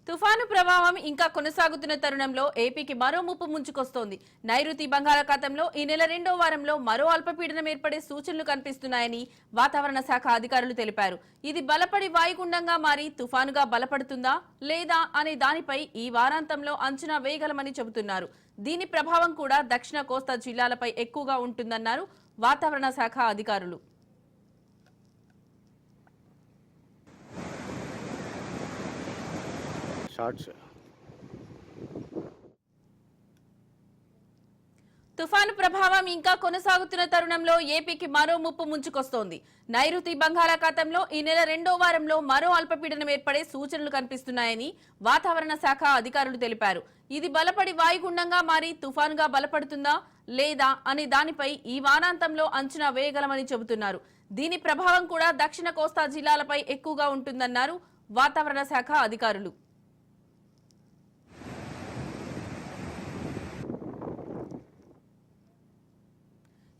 తుఫాను ప్రభావం ఇంకా కొనసాగుతున్న తరుణంలో ఏపీకి మరో ముప్పు ముంచుకొస్తోంది. నైరుతి బంగాళాఖాతంలో ఈ నెల 2వ వారంలో మరో అల్పపీడనం ఏర్పడే సూచనలు కనిపిస్తున్నాయని వాతావరణ శాఖ అధికారులు తెలిపారు. ఇది బలపడి వాయుగుండంగా మారి తుఫానుగా బలపడుతుందా లేదా అనే దానిపై ఈ వారాంతంలో అంచనా వేయగలమని చెబుతున్నారు. దీని ప్రభావం కూడా దక్షిణ కోస్తా జిల్లాలపై ఎక్కువగా ఉంటుందన్నారు వాతావరణ శాఖ అధికారులు. తుఫాను ప్రభావం ఇంకా కొనసాగుతున్న తరుణంలో ఏపీకి మరో ముప్పు ముంచుకొస్తోంది. నైరుతి బంగాళాఖాతంలో ఈ నెల 2వ వారంలో మరో అల్పపీడనం ఏర్పడే సూచనలు కనిపిస్తున్నాయని వాతావరణ శాఖ అధికారులు తెలిపారు. ఇది బలపడి వాయుగుండంగా మారి తుఫానుగా బలపడుతుందా లేదా అనే దానిపై ఈ వారాంతంలో అంచనా వేయగలమని చెబుతున్నారు. దీని ప్రభావం కూడా దక్షిణ కోస్తా జిల్లాలపై ఎక్కువగా ఉంటుందన్నారు వాతావరణ శాఖ అధికారులు.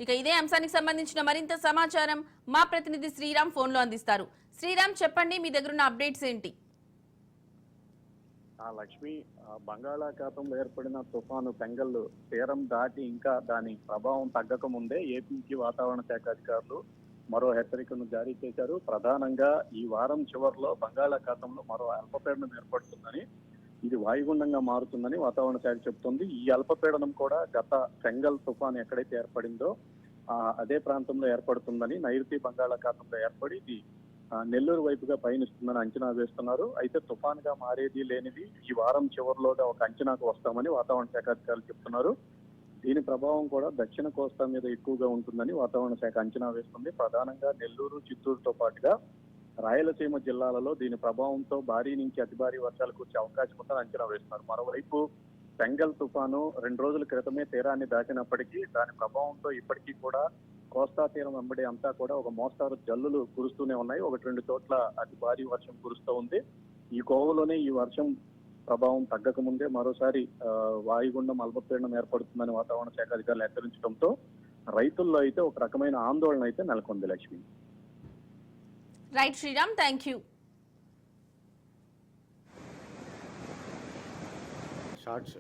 ఇక ఇదే అంశానికి సంబంధించిన మరింత సమాచారం మా ప్రతినిధి శ్రీరామ్ ఫోన్లో అందిస్తారు. శ్రీరామ్, చెప్పండి, మీ దగ్గర ఉన్న అప్డేట్స్ ఏంటి? లక్ష్మి, బంగాళాఖాతంలో ఏర్పడిన తుఫాను బెంగల్ తీరం దాటి ఇంకా దాని ప్రభావం తగ్గక ముందే ఏపీకి వాతావరణ శాఖ అధికారులు మరో హెచ్చరికను జారీ చేశారు. ప్రధానంగా ఈ వారం చివరిలో బంగాళాఖాతంలో మరో అల్పపీడనం ఏర్పడుతుందని, ఇది వాయుగుండంగా మారుతుందని వాతావరణ శాఖ చెబుతోంది. ఈ అల్పపీడనం కూడా గత బెంగల్ తుఫాను ఎక్కడైతే ఏర్పడిందో అదే ప్రాంతంలో ఏర్పడుతుందని, నైరుతి బంగాళాఖాతంలో ఏర్పడి ఇది నెల్లూరు వైపుగా పయనిస్తుందని అంచనా వేస్తున్నారు. అయితే తుఫానుగా మారేది లేనిది ఈ వారం చివరిలోగా ఒక అంచనాకు వస్తామని వాతావరణ శాఖ అధికారులు చెప్తున్నారు. దీని ప్రభావం కూడా దక్షిణ కోస్తా మీద ఎక్కువగా ఉంటుందని వాతావరణ శాఖ అంచనా వేస్తుంది. ప్రధానంగా నెల్లూరు, చిత్తూరుతో పాటుగా రాయలసీమ జిల్లాలలో దీని ప్రభావంతో భారీ నుంచి అతి భారీ వర్షాలు కురిసే అవకాశం ఉందని అంచనా వేస్తున్నారు. మరోవైపు బెంగల్ తుఫాను 2 రోజుల క్రితమే తీరాన్ని దాటినప్పటికీ దాని ప్రభావంతో ఇప్పటికీ కూడా కోస్తా తీరం వెంబడి అంతా కూడా ఒక మోస్తారు జల్లులు కురుస్తూనే ఉన్నాయి. 1-2 చోట్ల అతి భారీ వర్షం కురుస్తూ ఉంది. ఈ కోవలోనే ఈ వర్షం ప్రభావం తగ్గక ముందే మరోసారి వాయుగుండం అల్పపీడనం ఏర్పడుతుందని వాతావరణ శాఖ అధికారులు హెచ్చరించడంతో రైతుల్లో అయితే ఒక రకమైన ఆందోళన అయితే నెలకొంది. Lakshmi. Right Shriram, thank you. Shorts